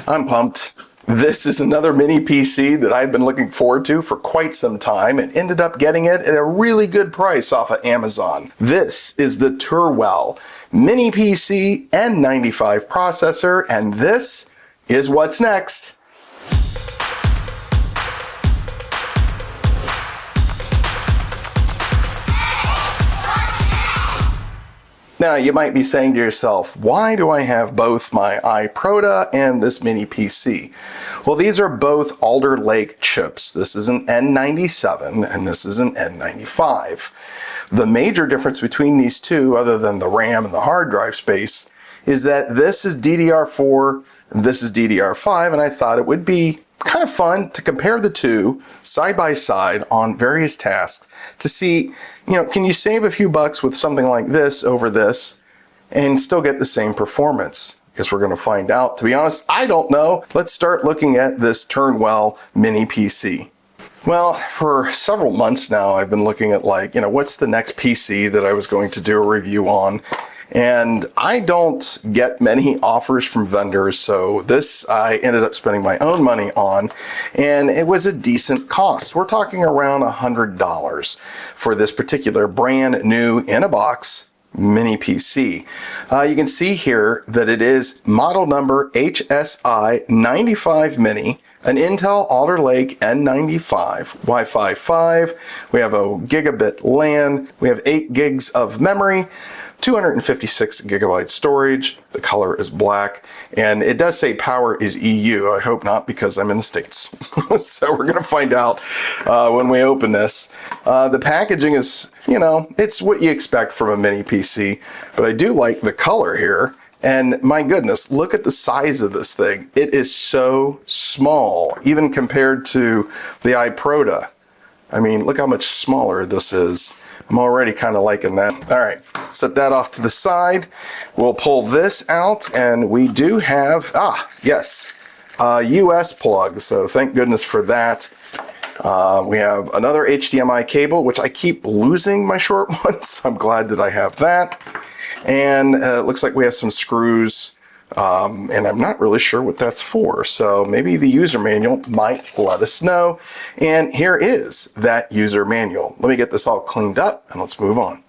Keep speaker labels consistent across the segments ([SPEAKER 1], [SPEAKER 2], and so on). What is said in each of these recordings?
[SPEAKER 1] I'm pumped. This is another mini PC that I've been looking forward to for quite some time and ended up getting it at a really good price off of Amazon. This is the TUREWELL Mini PC N95 processor, and this is what's next. Now, you might be saying to yourself, why do I have both my iProda and this mini PC? Well, these are both Alder Lake chips. This is an N97 and this is an N95. The major difference between these two, other than the RAM and the hard drive space, is that this is DDR4 and this is DDR5, and I thought it would be kind of fun to compare the two side by side on various tasks to see, can you save a few bucks with something like this over this and still get the same performance? Guess we're going to find out. To be honest, I don't know. Let's start looking at this TUREWELL Mini PC. Well, for several months now, I've been looking at what's the next PC that I was going to do a review on. And I don't get many offers from vendors, so this I ended up spending my own money on, and it was a decent cost. We're talking around $100 for this particular brand new in a box mini PC. You can see here that it is model number HSI 95 Mini, an Intel Alder Lake N95, Wi-Fi 5, we have a gigabit LAN, we have 8 gigs of memory, 256 gigabyte storage, the color is black, and it does say power is EU. I hope not, because I'm in the States. So we're going to find out when we open this. The packaging is, it's what you expect from a mini PC, but I do like the color here. And my goodness, look at the size of this thing. It is so small, even compared to the iProda. I mean, look how much smaller this is. I'm already kind of liking that. All right, set that off to the side. We'll pull this out, and we do have, US plug, so thank goodness for that. We have another HDMI cable, which I keep losing my short ones. I'm glad that I have that. And it looks like we have some screws, and I'm not really sure what that's for, so maybe the user manual might let us know. And here is that user manual. Let me get this all cleaned up and let's move on.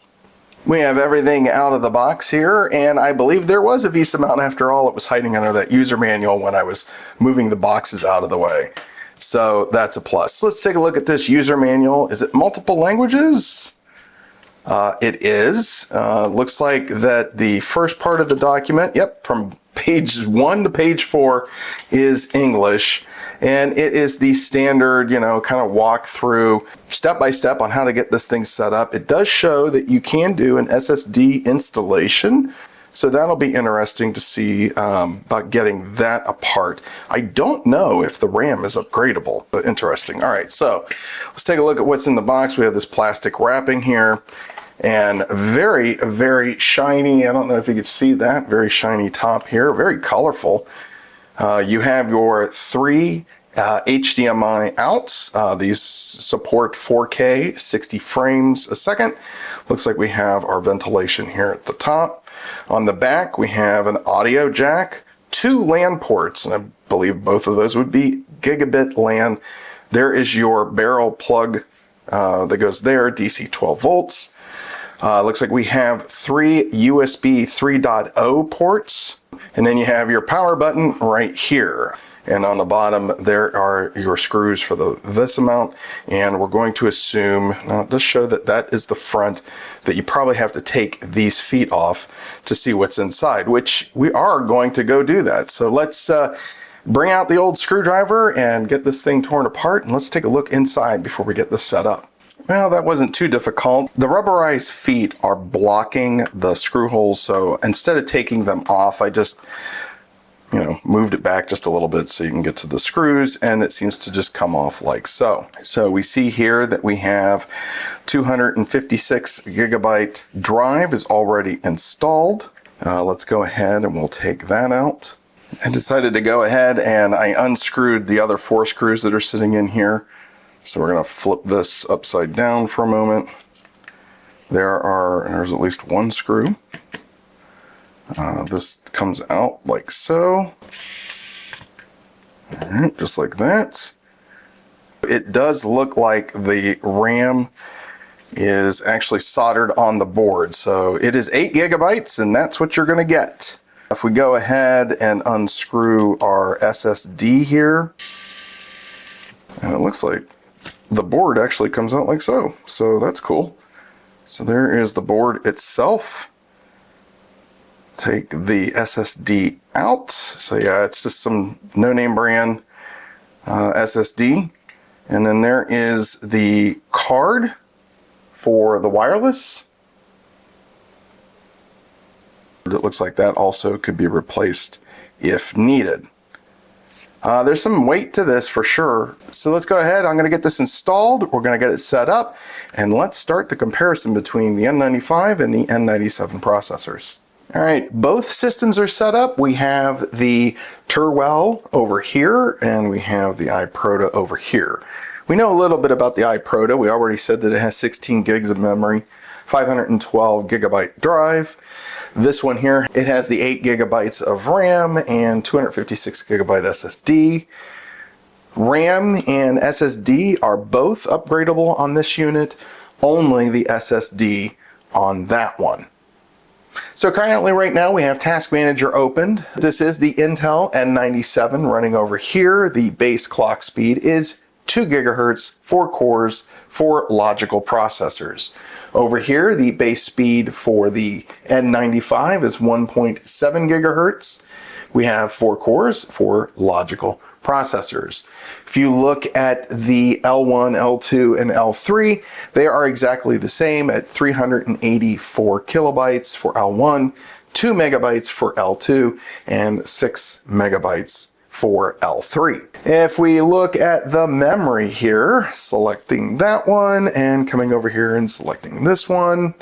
[SPEAKER 1] We have everything out of the box here, and I believe there was a VESA mount after all. It was hiding under that user manual when I was moving the boxes out of the way. So that's a plus. Let's take a look at this user manual. Is it multiple languages? It is. Looks like that the first part of the document, from page 1 to page 4 is English, and it is the standard, kind of walk through step by step on how to get this thing set up. It does show that you can do an SSD installation, so that'll be interesting to see about getting that apart. I don't know if the RAM is upgradable, but interesting. All right, so let's take a look at what's in the box. We have this plastic wrapping here, and very, very shiny. I don't know if you could see that. Very shiny top here, very colorful. You have your 3 HDMI outs. These support 4K, 60 frames a second. Looks like we have our ventilation here at the top. On the back, we have an audio jack, 2 LAN ports, and I believe both of those would be gigabit LAN. There is your barrel plug that goes there, DC 12 volts. Looks like we have 3 USB 3.0 ports, and then you have your power button right here. And on the bottom, there are your screws for the VESA mount, and we're going to assume, now it does show that that is the front, that you probably have to take these feet off to see what's inside, which we are going to go do that. So let's bring out the old screwdriver and get this thing torn apart, and let's take a look inside before we get this set up. Well, that wasn't too difficult. The rubberized feet are blocking the screw holes, so instead of taking them off, I just, moved it back just a little bit so you can get to the screws, and it seems to just come off like so. So we see here that we have 256 gigabyte drive is already installed. Let's go ahead and we'll take that out. I decided to go ahead and I unscrewed the other 4 screws that are sitting in here. So we're going to flip this upside down for a moment. There's at least 1 screw. This comes out like so. All right, just like that. It does look like the RAM is actually soldered on the board. So it is 8 gigabytes, and that's what you're going to get. If we go ahead and unscrew our SSD here, and it looks like the board actually comes out like so. So that's cool. So there is the board itself. Take the SSD out. So yeah, it's just some no-name brand SSD. And then there is the card for the wireless. It looks like that also could be replaced if needed. There's some weight to this for sure. So let's go ahead. I'm going to get this installed. We're going to get it set up. And let's start the comparison between the N95 and the N97 processors. All right, both systems are set up. We have the TUREWELL over here, and we have the iProto over here. We know a little bit about the iProto. We already said that it has 16 gigs of memory, 512 gigabyte drive. This one here, it has the 8 gigabytes of RAM and 256 gigabyte SSD. RAM and SSD are both upgradable on this unit, only the SSD on that one. So currently right now we have Task Manager opened. This is the Intel N97 running over here. The base clock speed is 2 gigahertz, 4 cores, 4 logical processors. Over here, the base speed for the N95 is 1.7 gigahertz. We have 4 cores, 4 logical processors. If you look at the L1, L2, and L3, they are exactly the same at 384 kilobytes for L1, 2 megabytes for L2, and 6 megabytes for L3. If we look at the memory here, selecting that one and coming over here and selecting this one,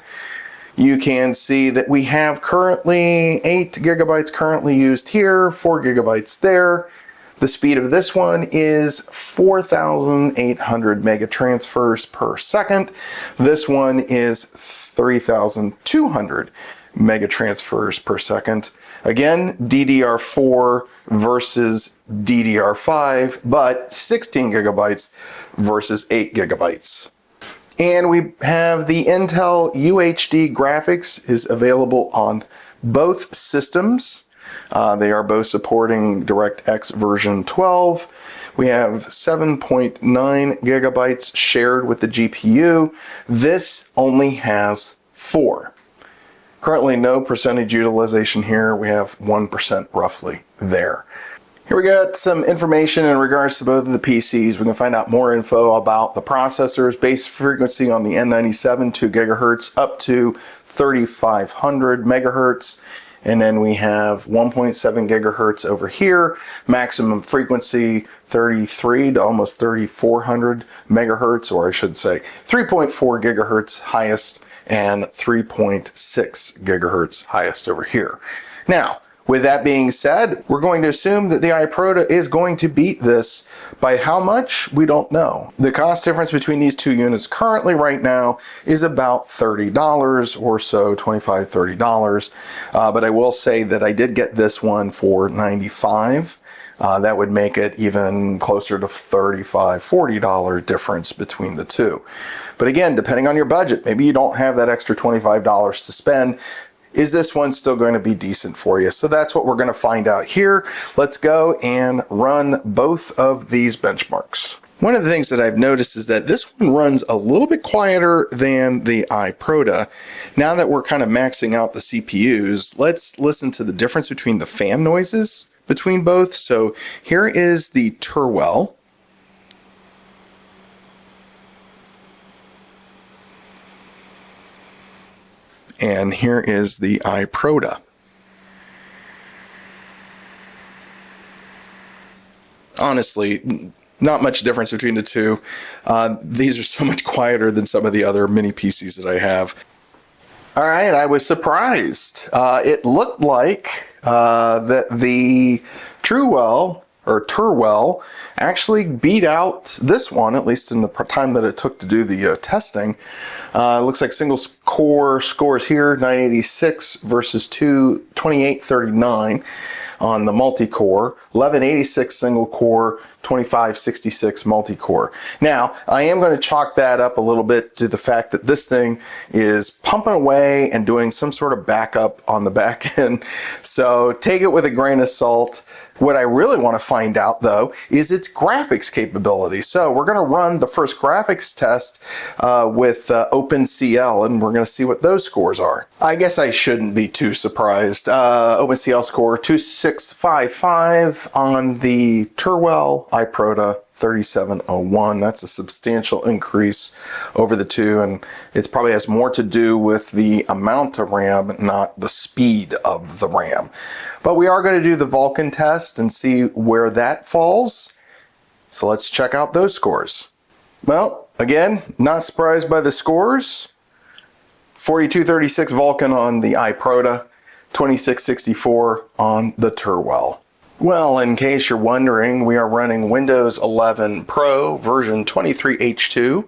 [SPEAKER 1] you can see that we have currently 8 gigabytes currently used here, 4 gigabytes there. The speed of this one is 4,800 megatransfers per second. This one is 3,200 megatransfers per second. Again, DDR4 versus DDR5, but 16 gigabytes versus 8 gigabytes. And we have the Intel UHD graphics is available on both systems. They are both supporting DirectX version 12. We have 7.9 gigabytes shared with the GPU. This only has 4. Currently no percentage utilization here. We have 1% roughly there. Here we got some information in regards to both of the PCs. We can find out more info about the processors. Base frequency on the N97, 2 gigahertz up to 3,500 megahertz. And then we have 1.7 gigahertz over here, maximum frequency 33 to almost 3,400 megahertz, or I should say 3.4 gigahertz highest and 3.6 gigahertz highest over here. Now, with that being said, we're going to assume that the iProto is going to beat this. By how much? We don't know. The cost difference between these two units currently right now is about $30 or so, $25, $30. But I will say that I did get this one for $95. That would make it even closer to $35, $40 difference between the two. But again, depending on your budget, maybe you don't have that extra $25 to spend. Is this one still going to be decent for you? So that's what we're going to find out here. Let's go and run both of these benchmarks. One of the things that I've noticed is that this one runs a little bit quieter than the iProto. Now that we're kind of maxing out the CPUs, let's listen to the difference between the fan noises between both. So here is the TUREWELL. And here is the iProto. Honestly, not much difference between the two. These are so much quieter than some of the other mini PCs that I have. All right, I was surprised. It looked like that the TUREWELL actually beat out this one, at least in the time that it took to do the testing. It looks like single core scores here, 986 versus 2839. on the multi-core, 1186 single core, 2566 multi-core. Now, I am going to chalk that up a little bit to the fact that this thing is pumping away and doing some sort of backup on the back end. So take it with a grain of salt. What I really want to find out though is its graphics capability. So we're going to run the first graphics test with OpenCL, and we're going to see what those scores are. I guess I shouldn't be too surprised. OpenCL score 2655 on the TUREWELL iProda 3701. That's a substantial increase over the two, and it probably has more to do with the amount of RAM, not the speed of the RAM. But we are going to do the Vulkan test and see where that falls. So let's check out those scores. Well, again, not surprised by the scores. 4236 Vulkan on the iProda, 2664 on the TUREWELL. Well, in case you're wondering, we are running Windows 11 Pro version 23H2.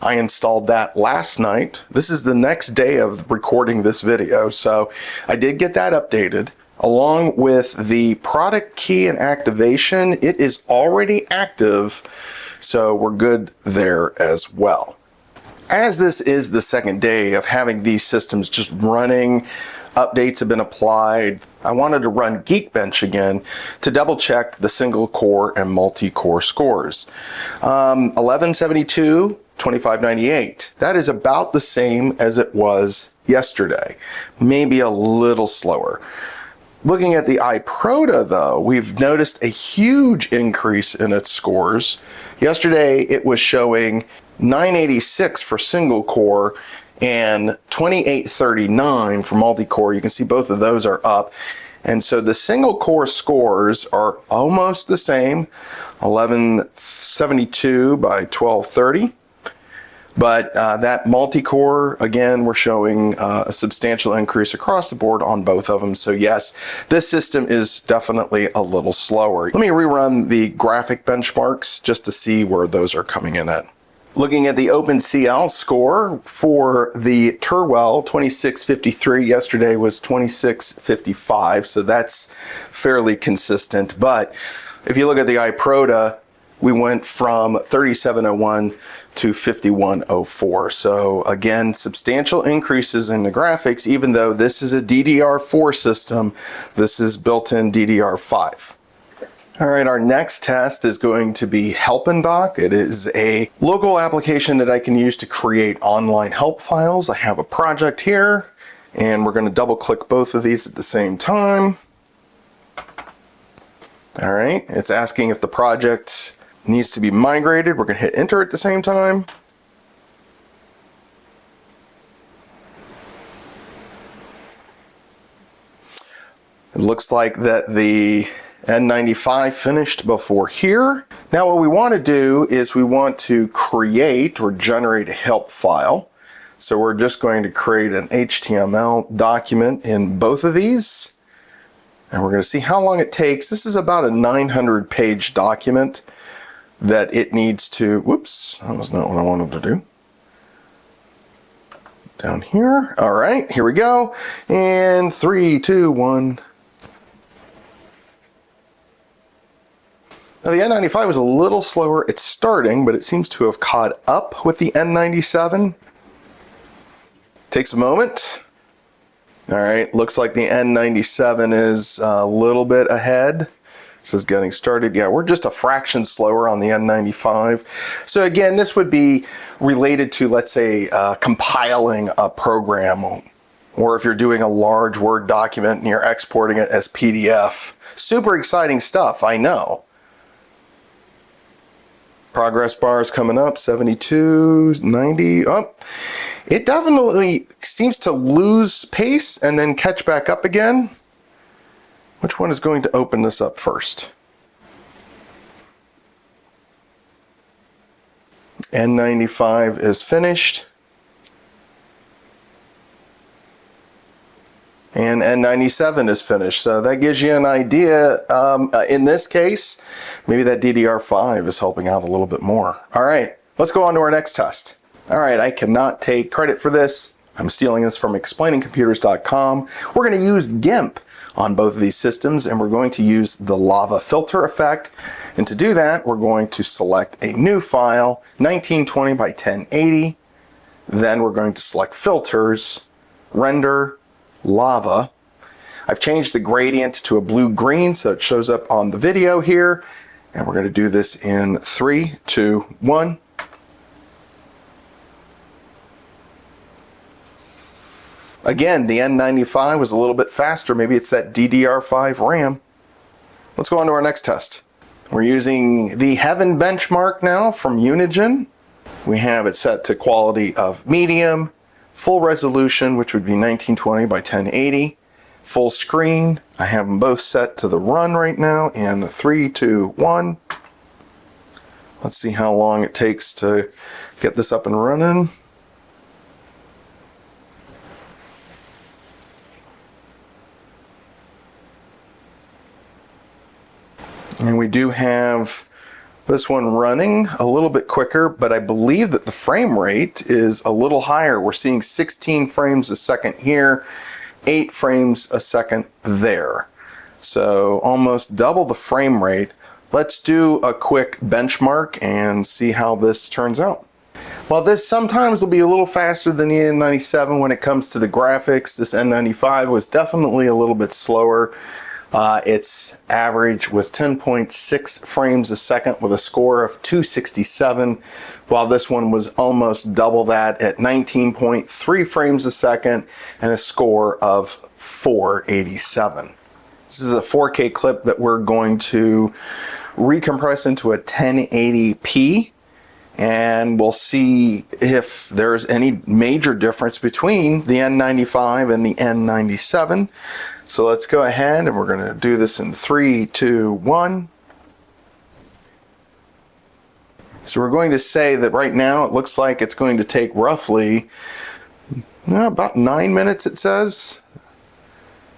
[SPEAKER 1] I installed that last night. This is the next day of recording this video, so I did get that updated. Along with the product key and activation, it is already active, so we're good there as well. As this is the second day of having these systems just running, updates have been applied, I wanted to run Geekbench again to double check the single core and multi-core scores. 1172, 2598. That is about the same as it was yesterday, maybe a little slower. Looking at the iProda though, we've noticed a huge increase in its scores. Yesterday it was showing 986 for single core and 2839 for multi-core. You can see both of those are up. And so the single core scores are almost the same, 1172 by 1230. But that multi-core, again, we're showing a substantial increase across the board on both of them. So yes, this system is definitely a little slower. Let me rerun the graphic benchmarks just to see where those are coming in at. Looking at the OpenCL score for the TUREWELL 2653, yesterday was 2655, so that's fairly consistent. But if you look at the iProda, we went from 3701 to 5104. So again, substantial increases in the graphics, even though this is a DDR4 system, this is built-in DDR5. All right, our next test is going to be HelpinDoc. It is a local application that I can use to create online help files. I have a project here, and we're going to double click both of these at the same time. All right, it's asking if the project needs to be migrated. We're going to hit enter at the same time. It looks like that the N95 finished before here. Now what we want to do is we want to create or generate a help file. So we're just going to create an HTML document in both of these. And we're going to see how long it takes. This is about a 900-page document that it needs to, whoops, that was not what I wanted to do. Down here. All right, here we go. And 3, 2, 1. Now the N95 was a little slower at starting, but it seems to have caught up with the N97. Takes a moment. All right, looks like the N97 is a little bit ahead. This is getting started. Yeah, we're just a fraction slower on the N95. So again, this would be related to, let's say, compiling a program, or if you're doing a large Word document and you're exporting it as PDF. Super exciting stuff, I know. Progress bar is coming up, 72, 90, oh. It definitely seems to lose pace and then catch back up again. Which one is going to open this up first? N95 is finished. And N97 is finished. So that gives you an idea. In this case, maybe that DDR5 is helping out a little bit more. All right, let's go on to our next test. All right, I cannot take credit for this. I'm stealing this from explainingcomputers.com. We're going to use GIMP on both of these systems, and we're going to use the lava filter effect. And to do that, we're going to select a new file, 1920 by 1080. Then we're going to select filters, render, lava. I've changed the gradient to a blue-green so it shows up on the video here. And we're going to do this in 3, 2, 1. Again, the N95 was a little bit faster. Maybe it's that DDR5 RAM. Let's go on to our next test. We're using the Heaven benchmark now from Unigine. We have it set to quality of medium, full resolution, which would be 1920 by 1080, full screen. I have them both set to the run right now in 3, 2, 1. Let's see how long it takes to get this up and running. And we do have this one running a little bit quicker, but I believe that the frame rate is a little higher. We're seeing 16 frames a second here, 8 frames a second there. So almost double the frame rate. Let's do a quick benchmark and see how this turns out. While this sometimes will be a little faster than the N97 when it comes to the graphics, this N95 was definitely a little bit slower. Its average was 10.6 frames a second with a score of 267, while this one was almost double that at 19.3 frames a second and a score of 487. This is a 4K clip that we're going to recompress into a 1080p, and we'll see if there's any major difference between the N95 and the N97. So let's go ahead and we're going to do this in 3, 2, 1. So we're going to say that right now it looks like it's going to take roughly about 9 minutes, it says.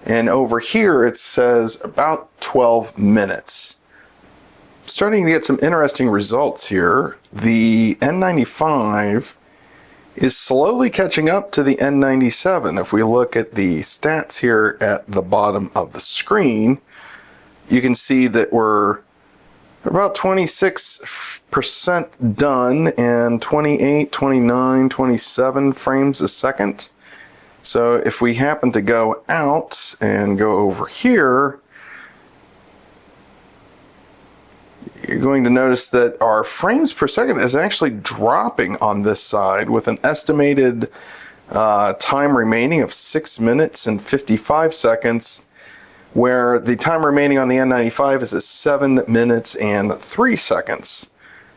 [SPEAKER 1] And over here it says about 12 minutes. Starting to get some interesting results here. The N95 is slowly catching up to the N97. If we look at the stats here at the bottom of the screen, you can see that we're about 26% done and 28, 29, 27 frames a second. So if we happen to go out and go over here, you're going to notice that our frames per second is actually dropping on this side with an estimated time remaining of 6 minutes and 55 seconds, where the time remaining on the N95 is at 7 minutes and 3 seconds.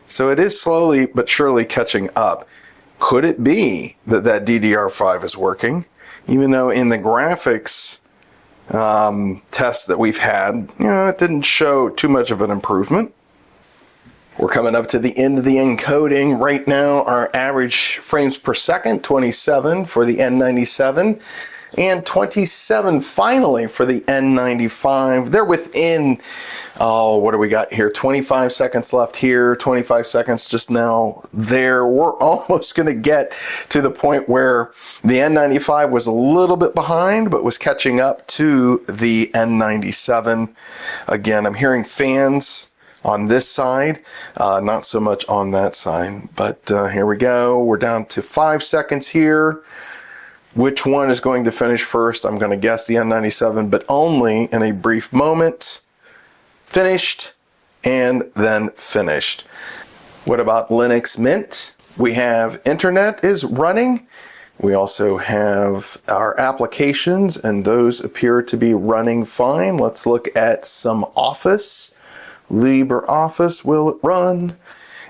[SPEAKER 1] So it is slowly but surely catching up. Could it be that that DDR5 is working? Even though in the graphics test that we've had, it didn't show too much of an improvement. We're coming up to the end of the encoding. Right now, our average frames per second, 27 for the N97, and 27 finally for the N95. They're within, what do we got here? 25 seconds left here, 25 seconds just now there. We're almost going to get to the point where the N95 was a little bit behind, but was catching up to the N97. Again, I'm hearing fans on this side, not so much on that side, but here we go. We're down to 5 seconds here. Which one is going to finish first? I'm going to guess the N97, but only in a brief moment. Finished, and then finished. What about Linux Mint? We have internet is running. We also have our applications, and those appear to be running fine. Let's look at some Office. LibreOffice, will it run?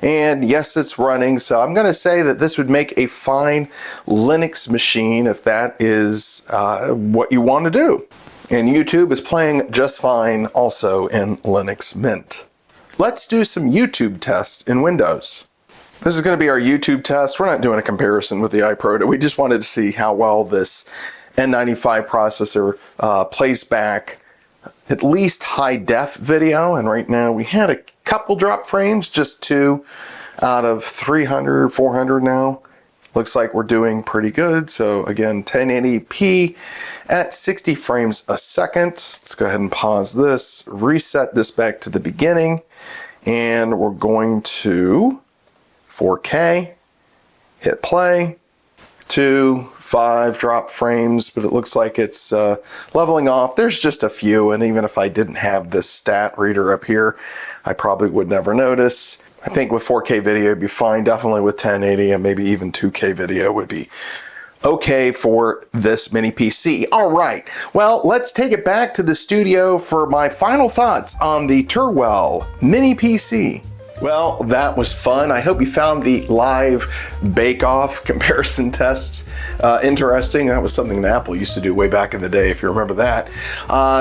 [SPEAKER 1] And yes, it's running. So I'm going to say that this would make a fine Linux machine if that is what you want to do. And YouTube is playing just fine also in Linux Mint. Let's do some YouTube tests in Windows. This is going to be our YouTube test. We're not doing a comparison with the iProto. We just wanted to see how well this N95 processor plays back at least high def video, and right now we had a couple drop frames, just 2 out of 300, 400 now. looks like we're doing pretty good. So again, 1080p at 60 frames a second. Let's go ahead and pause this, reset this back to the beginning, and we're going to 4K, hit play. 2, 5 drop frames, but it looks like it's leveling off. There's just a few, and even if I didn't have this stat reader up here, I probably would never notice. I think with 4K video it'd be fine. Definitely with 1080 and maybe even 2K video would be okay for this mini PC. All right, well, let's take it back to the studio for my final thoughts on the TUREWELL Mini PC. Well, that was fun. I hope you found the live bake-off comparison tests interesting. That was something that Apple used to do way back in the day, if you remember that.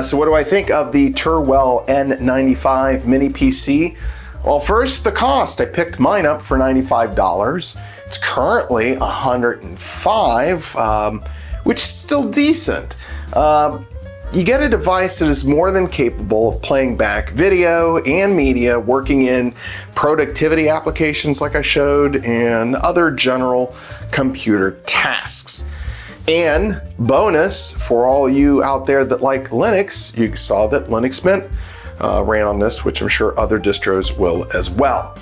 [SPEAKER 1] So what do I think of the TUREWELL N95 Mini PC? Well, first, the cost. I picked mine up for $95. It's currently $105, which is still decent. You get a device that is more than capable of playing back video and media, working in productivity applications like I showed, and other general computer tasks. And bonus, for all you out there that like Linux, you saw that Linux Mint ran on this, which I'm sure other distros will as well.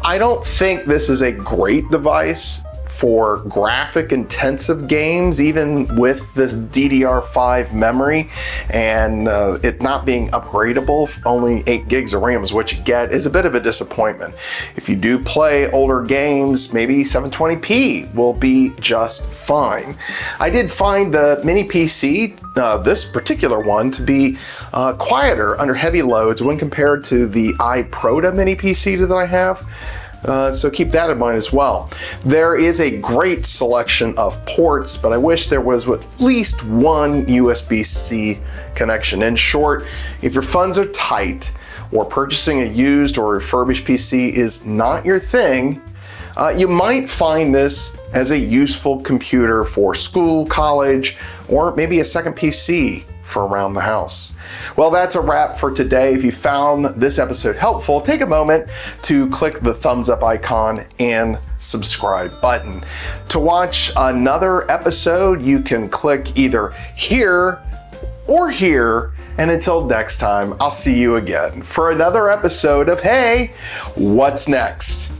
[SPEAKER 1] I don't think this is a great device for graphic intensive games, even with this DDR5 memory, and it not being upgradable. Only 8 gigs of RAM is what you get, is a bit of a disappointment. If you do play older games, maybe 720p will be just fine. I did find the mini PC, this particular one, to be quieter under heavy loads when compared to the iProda mini PC that I have. So keep that in mind as well. There is a great selection of ports, but I wish there was at least one USB-C connection. In short, if your funds are tight or purchasing a used or refurbished PC is not your thing, you might find this as a useful computer for school, college, or maybe a second PC for around the house. Well, that's a wrap for today. If you found this episode helpful, take a moment to click the thumbs up icon and subscribe button. To watch another episode, you can click either here or here. And until next time, I'll see you again for another episode of Hey, What's Next?